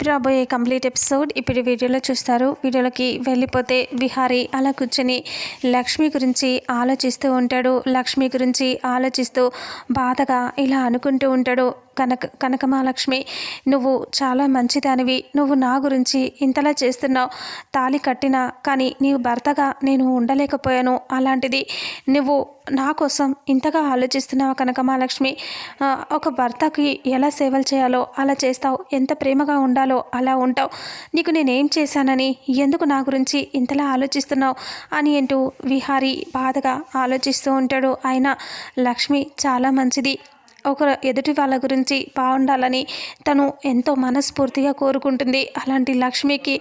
రేపు రాబోయే complete episode ఇప్పుడు వీడియోలో చూస్తారు. వీడియోలోకి వెళ్ళిపోతే విహారీ అలా కూర్చొని లక్ష్మి గురించి ఆలోచిస్తూ ఉంటాడు. లక్ష్మి గురించి ఆలోచిస్తూ బాధగా ఇలా అనుకుంటూ ఉంటాడు. కనకమహాలక్ష్మి, నువ్వు చాలా మంచిదానివి. నువ్వు నా గురించి ఇంతలా చేస్తున్నావు. తాళి కట్టినా కానీ నీవు భర్తగా నేను ఉండలేకపోయాను. అలాంటిది నువ్వు నా కోసం ఇంతగా ఆలోచిస్తున్నావు కనకమహాలక్ష్మి. ఒక భర్తకి ఎలా సేవలు చేయాలో అలా చేస్తావు. ఎంత ప్రేమగా ఉండాలో అలా ఉంటావు. నీకు నేనేం చేశానని ఎందుకు నా గురించి ఇంతలా ఆలోచిస్తున్నావు అని అంటూ విహారీ బాధగా ఆలోచిస్తూ ఉంటాడు. అయినా లక్ష్మి చాలా మంచిది. ఎదుటి వాళ్ళ గురించి బాగుండాలని తను ఎంతో మనస్ఫూర్తిగా కోరుకుంటుంది. అలాంటి లక్ష్మికి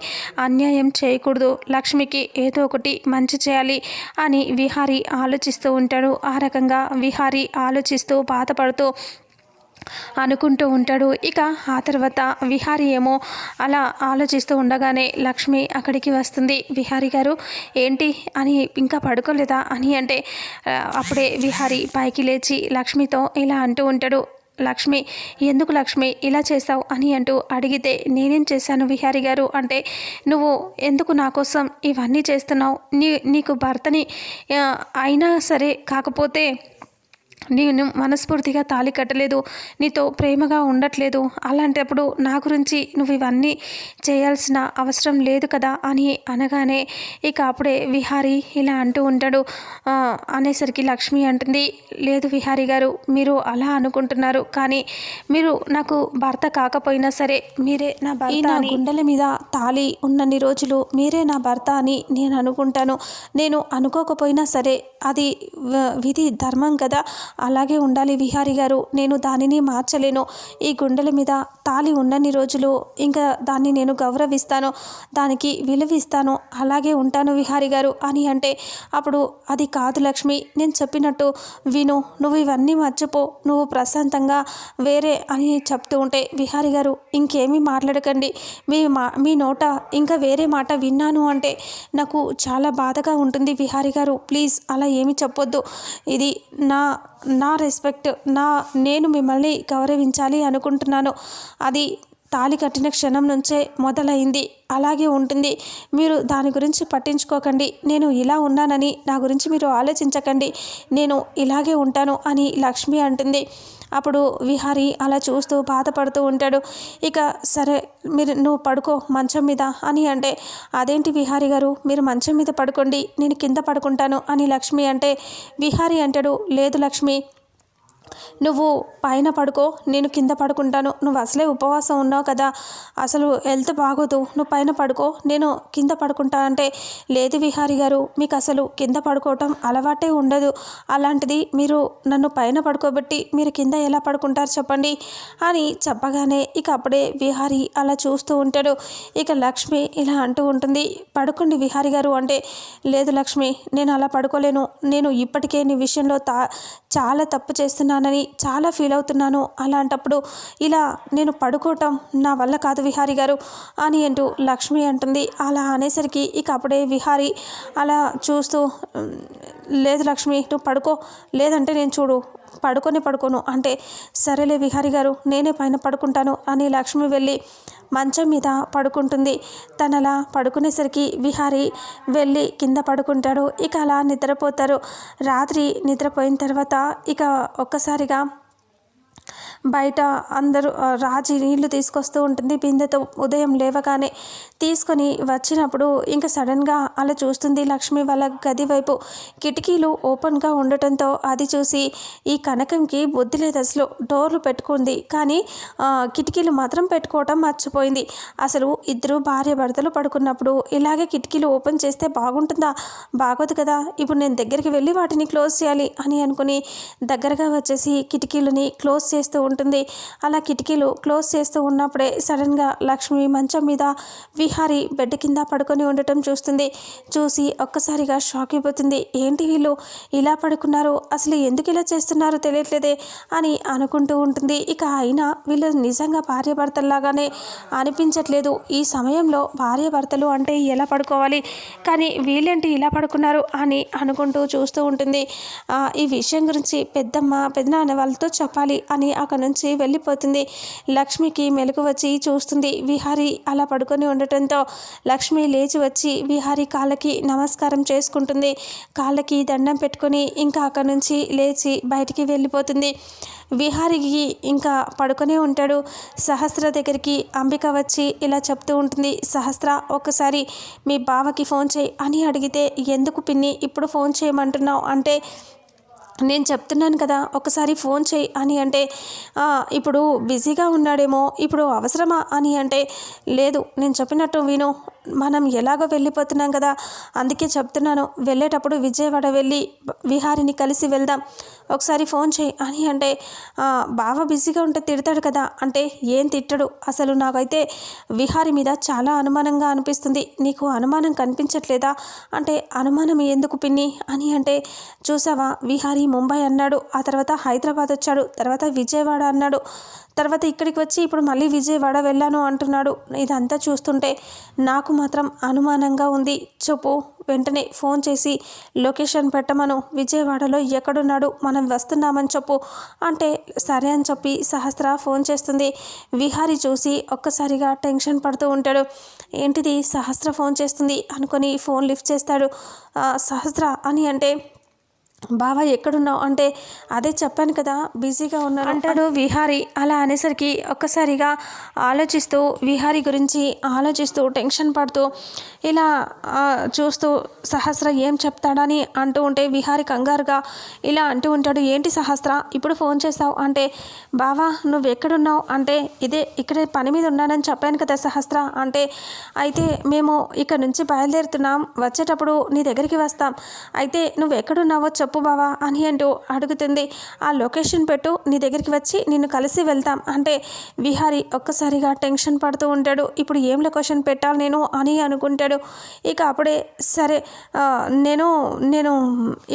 అన్యాయం చేయకూడదు, లక్ష్మికి ఏదో ఒకటి మంచి చేయాలి అని విహారీ ఆలోచిస్తూ ఉంటాడు. ఆ రకంగా విహారీ ఆలోచిస్తూ బాధపడుతూ అనుకుంటూ ఉంటాడు. ఇక ఆ తర్వాత విహారీ ఏమో అలా ఆలోచిస్తూ ఉండగానే లక్ష్మి అక్కడికి వస్తుంది. విహారీ గారు ఏంటి అని ఇంకా పడుకోలేదా అని అంటే అప్పుడే విహారీ పైకి లేచి లక్ష్మితో ఇలా అంటూ ఉంటాడు. లక్ష్మి, ఎందుకు లక్ష్మి ఇలా చేసావు అని అంటూ అడిగితే నేనేం చేశాను విహారీ గారు అంటే నువ్వు ఎందుకు నా కోసం ఇవన్నీ చేస్తున్నావు? నీకు భర్తని అయినా సరే కాకపోతే నేను మనస్ఫూర్తిగా తాళి కట్టలేదు, నీతో ప్రేమగా ఉండట్లేదు. అలాంటప్పుడు నా గురించి నువ్వు ఇవన్నీ చేయాల్సిన అవసరం లేదు కదా అని అనగానే ఇక అప్పుడే విహారీ ఇలా అంటూ ఉంటాడు. అనేసరికి లక్ష్మి అంటుంది, లేదు విహారీ గారు, మీరు అలా అనుకుంటున్నారు. కానీ మీరు నాకు భర్త కాకపోయినా సరే మీరే నా భర్త. నా గుండెల మీద తాళి ఉన్నన్ని రోజులు మీరే నా భర్త అని నేను అనుకుంటాను. నేను అనుకోకపోయినా సరే అది విధి ధర్మం కదా, అలాగే ఉండాలి విహారీ గారు. నేను దానిని మార్చలేను. ఈ గుండెల మీద తాళి ఉన్నన్ని రోజులు ఇంకా దాన్ని నేను గౌరవిస్తాను, దానికి విలువిస్తాను, అలాగే ఉంటాను విహారీ గారు అని అంటే అప్పుడు అది కాదు లక్ష్మి, నేను చెప్పినట్టు విను, నువ్వు ఇవన్నీ మర్చిపో, నువ్వు ప్రశాంతంగా వేరే అని చెప్తూ ఉంటే విహారీ గారు ఇంకేమీ మాట్లాడకండి, మీ నోట ఇంకా వేరే మాట విన్నాను అంటే నాకు చాలా బాధగా ఉంటుంది విహారీ గారు, ప్లీజ్ అలా ఏమీ చెప్పొద్దు. ఇది నా రెస్పెక్ట్, నేను మిమ్మల్ని గౌరవించాలి అనుకుంటున్నాను. అది తాళి కట్టిన క్షణం నుంచే మొదలైంది, అలాగే ఉంటుంది. మీరు దాని గురించి పట్టించుకోకండి. నేను ఇలా ఉన్నానని నా గురించి మీరు ఆలోచించకండి, నేను ఇలాగే ఉంటాను అని లక్ష్మి అంటుంది. అప్పుడు విహారీ అలా చూస్తూ బాధపడుతూ ఉంటాడు. ఇక సరే నువ్వు పడుకో మంచం మీద అని అంటే అదేంటి విహారీ గారు, మీరు మంచం మీద పడుకోండి, నేను కింద పడుకుంటాను అని లక్ష్మి అంటే విహారీ అంటాడు, లేదు లక్ష్మి, నువ్వు పైన పడుకో, నేను కింద పడుకుంటాను. నువ్వు అసలే ఉపవాసం ఉన్నావు కదా, అసలు హెల్త్ బాగోదు, నువ్వు పైన పడుకో, నేను కింద పడుకుంటా అంటే లేదు విహారీ గారు, మీకు అసలు కింద పడుకోవటం అలవాటే ఉండదు. అలాంటిది మీరు నన్ను పైన పడుకోబెట్టి మీరు కింద ఎలా పడుకుంటారు చెప్పండి అని చెప్పగానే ఇక అప్పుడే విహారీ అలా చూస్తూ ఉంటాడు. ఇక లక్ష్మి ఇలా అంటూ ఉంటుంది, పడుకోండి విహారీ గారు అంటే లేదు లక్ష్మి, నేను అలా పడుకోలేను. నేను ఇప్పటికే నీ విషయంలో చాలా తప్పు చేస్తున్నానని చాలా ఫీల్ అవుతున్నాను. అలాంటప్పుడు ఇలా నేను పడుకోవటం నా వల్ల కాదు విహారీ గారు అని అంటూ లక్ష్మి అంటుంది. అలా అనేసరికి ఇక అప్పుడే విహారీ అలా చూస్తూ లేదు లక్ష్మి, నువ్వు పడుకో, లేదంటే నేను చూడు పడుకోను అంటే సరేలే విహారీ గారు, నేనే పైన పడుకుంటాను అని లక్ష్మి వెళ్ళి మంచం మీద పడుకుంటుంది. తనలా పడుకునేసరికి విహారీ వెళ్ళి కింద పడుకుంటాడు. ఇక అలా నిద్రపోతారు. రాత్రి నిద్రపోయిన తర్వాత ఇక ఒక్కసారిగా బయట అందరూ రాజీ నీళ్లు తీసుకొస్తూ ఉంటుంది బిందెతో. ఉదయం లేవగానే తీసుకొని వచ్చినప్పుడు ఇంకా సడన్గా అలా చూస్తుంది లక్ష్మి వాళ్ళ గది వైపు. కిటికీలు ఓపెన్గా ఉండటంతో అది చూసి ఈ కనకంకి బుద్ధి లేదు, అసలు డోర్లు పెట్టుకుంది కానీ కిటికీలు మాత్రం పెట్టుకోవటం మర్చిపోయింది. అసలు ఇద్దరు భార్య భర్తలు పడుకున్నప్పుడు ఇలాగే కిటికీలు ఓపెన్ చేస్తే బాగుంటుందా? బాగోదు కదా. ఇప్పుడు నేను దగ్గరికి వెళ్ళి వాటిని క్లోజ్ చేయాలి అని అనుకుని దగ్గరగా వచ్చేసి కిటికీలని క్లోజ్ చేస్తూ ఉంటుంది. అలా కిటికీలు క్లోజ్ చేస్తూ ఉన్నప్పుడే సడన్గా లక్ష్మి మంచం మీద విహారీ బెడ్ కింద పడుకొని ఉండటం చూసి ఒక్కసారిగా షాక్ అయిపోతుంది. ఏంటి వీళ్ళు ఇలా పడుకున్నారు, అసలు ఎందుకు ఇలా చేస్తున్నారో తెలియట్లేదే అని అనుకుంటూ ఉంటుంది. ఇక అయినా వీళ్ళు నిజంగా భార్యాభర్తల్లాగానే అనిపించట్లేదు. ఈ సమయంలో భార్యాభర్తలు అంటే ఎలా పడుకోవాలి, కానీ వీళ్ళేంటి ఇలా పడుకున్నారు అని అనుకుంటూ చూస్తూ ఉంటుంది. ఈ విషయం గురించి పెద్దమ్మ పెద్దనాన్న వాళ్ళతో చెప్పాలి అని అక్కడ నుంచి వెళ్ళిపోతుంది. లక్ష్మికి మెలకు వచ్చి చూస్తుంది. విహారీ అలా పడుకొని ఉండటంతో లక్ష్మి లేచి వచ్చి విహారీ కాళ్ళకి నమస్కారం చేసుకుంటుంది. కాళ్ళకి దండం పెట్టుకొని ఇంకా అక్కడి నుంచి లేచి బయటికి వెళ్ళిపోతుంది. విహారికి ఇంకా పడుకొనే ఉంటాడు. సహస్ర దగ్గరికి అంబిక వచ్చి ఇలా చెప్తూ ఉంటుంది. సహస్ర, ఒకసారి మీ బావకి ఫోన్ చేయి అని అడిగితే, ఎందుకు పిన్ని ఇప్పుడు ఫోన్ చేయమంటున్నావు అంటే, నేను చెప్తున్నాను కదా ఒకసారి ఫోన్ చేయి అని అంటే, ఇప్పుడు బిజీగా ఉన్నాడేమో, ఇప్పుడు అవసరమా అని అంటే, లేదు నేను చెప్పినట్టు విను, మనం ఎలాగో వెళ్ళిపోతున్నాం కదా, అందుకే చెప్తున్నాను, వెళ్ళేటప్పుడు విజయవాడ వెళ్ళి విహారిని కలిసి వెళ్దాం, ఒకసారి ఫోన్ చేయి అని అంటే, బావ బిజీగా ఉంటే తిడతాడు కదా అంటే, ఏం తిట్టడు, అసలు నాకైతే విహారి మీద చాలా అనుమానంగా అనిపిస్తుంది, నీకు అనుమానం కనిపించట్లేదా అంటే, అనుమానం ఎందుకు పిన్ని అని అంటే, చూసావా విహారి ముంబై అన్నాడు, ఆ తర్వాత హైదరాబాద్ వచ్చాడు, తర్వాత విజయవాడ అన్నాడు, తర్వాత ఇక్కడికి వచ్చి ఇప్పుడు మళ్ళీ విజయవాడ వెళ్ళాను అంటున్నాడు. ఇదంతా చూస్తుంటే నాకు మాత్రం అనుమానంగా ఉంది. చెప్పు, వెంటనే ఫోన్ చేసి లొకేషన్ పెట్టమను, విజయవాడలో ఎక్కడున్నాడు, మనం వస్తున్నామని చెప్పు అంటే, సరే అని చెప్పి సహస్ర ఫోన్ చేస్తుంది. విహారి చూసి ఒక్కసారిగా టెన్షన్ పడుతూ ఉంటాడు. ఏంటిది సహస్ర ఫోన్ చేస్తుంది అనుకొని ఫోన్ లిఫ్ట్ చేస్తాడు. సహస్ర అని అంటే, బావా ఎక్కడున్నావు అంటే, అదే చెప్పాను కదా బిజీగా ఉన్నాను అంటాడు విహారీ. అలా అనేసరికి ఒక్కసారిగా ఆలోచిస్తూ, విహారీ గురించి ఆలోచిస్తూ టెన్షన్ పడుతూ ఇలా చూస్తూ సహస్ర ఏం చెప్తాడని అంటూ ఉంటే, విహారీ కంగారుగా ఇలా అంటూ ఉంటాడు. ఏంటి సహస్ర ఇప్పుడు ఫోన్ చేస్తావు అంటే, బావా నువ్వు ఎక్కడున్నావు అంటే, ఇక్కడే పని మీద ఉన్నానని చెప్పాను కదా సహస్ర అంటే, అయితే మేము ఇక్కడ నుంచి బయలుదేరుతున్నాం, వచ్చేటప్పుడు నీ దగ్గరికి వస్తాం, అయితే నువ్వు ఎక్కడున్నావో చెప్పు బావా అని అంటూ అడుగుతుంది. ఆ లొకేషన్ పెట్టు, నీ దగ్గరికి వచ్చి నిన్ను కలిసి వెళ్తాం అంటే, విహారీ ఒక్కసారిగా టెన్షన్ పడుతూ ఉంటాడు. ఇప్పుడు ఏం లొకేషన్ పెట్టాలి నేను అని అనుకుంటాడు. ఇక అప్పుడే సరే, నేను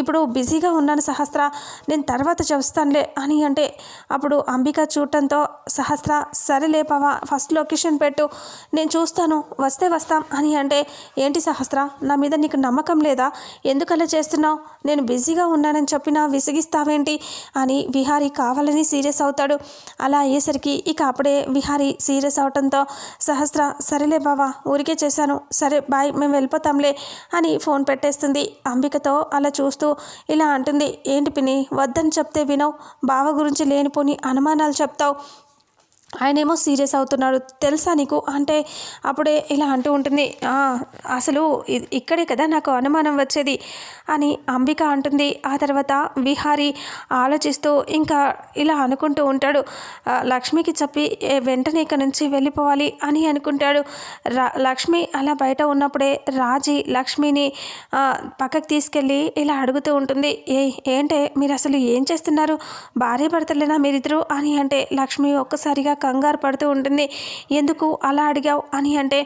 ఇప్పుడు బిజీగా ఉన్నాను సహస్ర, నేను తర్వాత చూస్తానులే అని అంటే, అప్పుడు అంబిక చూడటంతో, సహస్ర సరేలే బావా ఫస్ట్ లొకేషన్ పెట్టు, నేను చూస్తాను, వస్తే వస్తాం అని అంటే, ఏంటి సహస్ర నా మీద నీకు నమ్మకం లేదా, ఎందుకలా చేస్తున్నావు, నేను బిజీగా ఉన్నానని చెప్పినా విసిగిస్తావేంటి అని విహారీ కావాలని సీరియస్ అవుతాడు. అలా అయ్యేసరికి ఇక అప్పుడే విహారీ సీరియస్ అవటంతో, సహస్ర సరేలే బావా ఊరికే చేశాను, సరే బాయ్ మేము వెళ్ళిపోతాంలే అని ఫోన్ పెట్టేస్తుంది. అంబికతో అలా చూస్తూ ఇలా అంటుంది. ఏంటి పిన్ని వద్దని చెప్తే వినవు, బావ గురించి లేనిపోని అనుమానాలు చెప్తావు, ఆయనేమో సీరియస్ అవుతున్నాడు తెలుసా నీకు అంటే, అప్పుడే ఇలా అంటూ ఉంటుంది. అసలు ఇక్కడే కదా నాకు అనుమానం వచ్చేది అని అంబిక అంటుంది. ఆ తర్వాత విహారీ ఆలోచిస్తూ ఇంకా ఇలా అనుకుంటూ ఉంటాడు. లక్ష్మికి చెప్పి వెంటనే ఇక్కడ నుంచి వెళ్ళిపోవాలి అని అనుకుంటాడు. లక్ష్మి అలా బయట ఉన్నప్పుడే రాజీ లక్ష్మిని పక్కకు తీసుకెళ్ళి ఇలా అడుగుతూ ఉంటుంది. ఏంటే మీరు అసలు ఏం చేస్తున్నారు, భార్య భర్తలేనా మీరిద్దరు అని అంటే, లక్ష్మి ఒక్కసారిగా కంగారు పడుతూ ఉంటుంది. ఎందుకు అలా అడిగావు అని అంటే,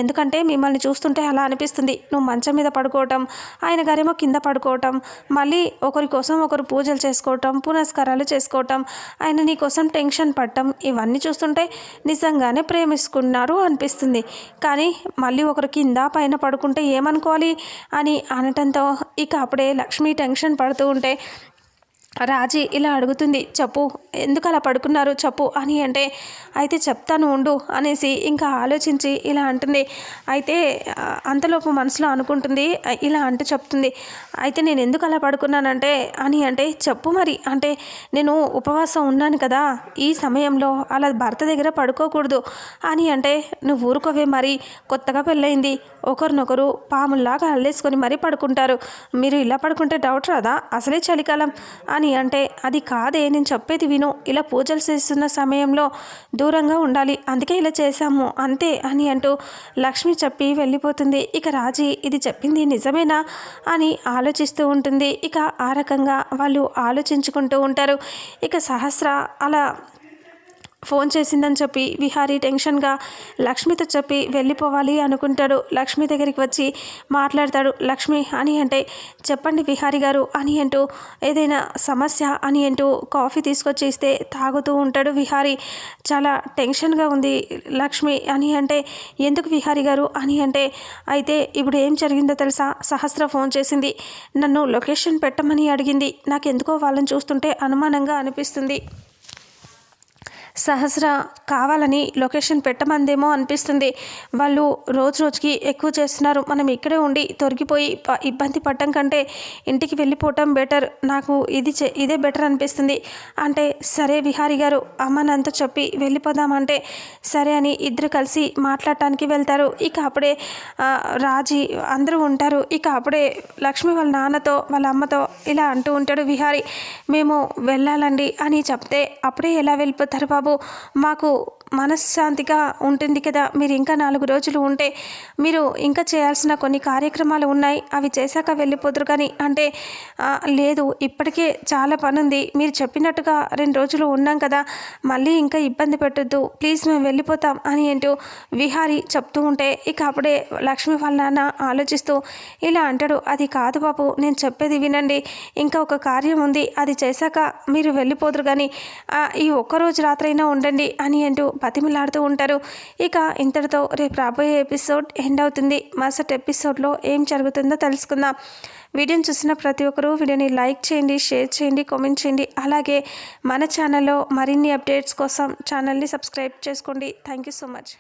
ఎందుకంటే మిమ్మల్ని చూస్తుంటే అలా అనిపిస్తుంది, నువ్వు మంచం మీద పడుకోవటం, ఆయన గారేమో కింద పడుకోవటం, మళ్ళీ ఒకరి కోసం ఒకరు పూజలు చేసుకోవటం, పునస్కారాలు చేసుకోవటం, ఆయన నీ కోసం టెన్షన్ పడటం, ఇవన్నీ చూస్తుంటే నిజంగానే ప్రేమిస్తున్నారు అనిపిస్తుంది, కానీ మళ్ళీ ఒకరు కింద పైన పడుకుంటే ఏమనుకోవాలి అని అనటంతో ఇక అప్పుడే లక్ష్మి టెన్షన్ పడుతూ ఉంటే రాజీ ఇలా అడుగుతుంది. చెప్పు ఎందుకు అలా పడుకున్నారు చెప్పు అని అంటే, అయితే చెప్తాను ఉండు అనేసి ఇంకా ఆలోచించి ఇలా అంటుంది. అయితే అంతలోపు మనసులో అనుకుంటుంది, ఇలా అంటూ చెప్తుంది. అయితే నేను ఎందుకు అలా పడుకున్నానంటే అని అంటే, చెప్పు మరి అంటే, నేను ఉపవాసం ఉన్నాను కదా, ఈ సమయంలో అలా భర్త దగ్గర పడుకోకూడదు అని అంటే, నువ్వు ఊరుకోవే, మరి కొత్తగా పెళ్ళయింది, ఒకరినొకరు పాముల్లాగా అల్లేసుకొని మరీ పడుకుంటారు, మీరు ఇలా పడుకుంటే డౌట్ రాదా, అసలే చలికాలం అని అంటే, అది కాదే నేను చెప్పేది విను, ఇలా పూజలు చేస్తున్న సమయంలో దూరంగా ఉండాలి, అందుకే ఇలా చేశాము అంతే అని అంటూ లక్ష్మి చెప్పి వెళ్ళిపోతుంది. ఇక రాజీ ఇది చెప్పింది నిజమేనా అని ఆలోచిస్తూ ఉంటుంది. ఇక ఆ రకంగా వాళ్ళు ఆలోచించుకుంటూ ఉంటారు. ఇక సహస్ర అలా ఫోన్ చేసిందని చెప్పి విహారీ టెన్షన్గా లక్ష్మితో చెప్పి వెళ్ళిపోవాలి అనుకుంటాడు. లక్ష్మి దగ్గరికి వచ్చి మాట్లాడతాడు. లక్ష్మి అని అంటే, చెప్పండి విహారీ గారు అని అంటూ, ఏదైనా సమస్య అని అంటూ కాఫీ తీసుకొచ్చి ఇస్తే తాగుతూ ఉంటాడు విహారీ. చాలా టెన్షన్గా ఉంది లక్ష్మి అని అంటే, ఎందుకు విహారీ గారు అని అంటే, అయితే ఇప్పుడు ఏం జరిగిందో తెలుసా, సహస్ర ఫోన్ చేసింది, నన్ను లొకేషన్ పెట్టమని అడిగింది, నాకెందుకో వాళ్ళని చూస్తుంటే అనుమానంగా అనిపిస్తుంది, సహస్ర కావాలని లొకేషన్ పెట్టమందేమో అనిపిస్తుంది. వాళ్ళు రోజు రోజుకి ఎక్కువ చేస్తున్నారు. మనం ఇక్కడే ఉండి తొలగిపోయి ఇబ్బంది పడటం కంటే ఇంటికి వెళ్ళిపోవటం బెటర్. నాకు ఇదే బెటర్ అనిపిస్తుంది అంటే, సరే విహారీ గారు అమ్మ నాన్నతో చెప్పి వెళ్ళిపోదామంటే సరే అని ఇద్దరు కలిసి మాట్లాడటానికి వెళ్తారు. ఇక అప్పుడే రాజీ అందరూ ఉంటారు. ఇక అప్పుడే లక్ష్మి వాళ్ళ నాన్నతో వాళ్ళ అమ్మతో ఇలా అంటూ ఉంటాడు విహారీ, మేము వెళ్ళాలండి అని చెప్తే, అప్పుడే ఎలా వెళ్ళిపోతారు బాబు, మాకు మనశ్శాంతిగా ఉంటుంది కదా, మీరు ఇంకా 4 రోజులు ఉంటే మీరు ఇంకా చేయాల్సిన కొన్ని కార్యక్రమాలు ఉన్నాయి, అవి చేశాక వెళ్ళిపోదురు కానీ అంటే, లేదు ఇప్పటికే చాలా పని ఉంది, మీరు చెప్పినట్టుగా 2 రోజులు ఉన్నాం కదా, మళ్ళీ ఇంకా ఇబ్బంది పెట్టొద్దు ప్లీజ్, మేము వెళ్ళిపోతాం అని అంటూ విహారీ చెప్తూ ఉంటే, ఇక అప్పుడే లక్ష్మి వాళ్ళ నాన్న ఆలోచిస్తూ ఇలా అంటాడు, అది కాదు బాబు, నేను చెప్పేది వినండి, ఇంకా ఒక కార్యం ఉంది, అది చేశాక మీరు వెళ్ళిపోదురు కానీ ఈ ఒక్కరోజు రాత్రైనా ఉండండి అని అంటూ బతిమిలాడుతూ ఉంటారు. ఇక ఇంతటితో రేపు రాబోయే ఎపిసోడ్ ఎండ్ అవుతుంది. మరుసటి ఎపిసోడ్లో ఏం జరుగుతుందో తెలుసుకుందాం. వీడియోని చూసిన ప్రతి ఒక్కరూ వీడియోని లైక్ చేయండి, షేర్ చేయండి, కామెంట్ చేయండి. అలాగే మన ఛానల్లో మరిన్ని అప్డేట్స్ కోసం ఛానల్ని సబ్స్క్రైబ్ చేసుకోండి. Thank you so much.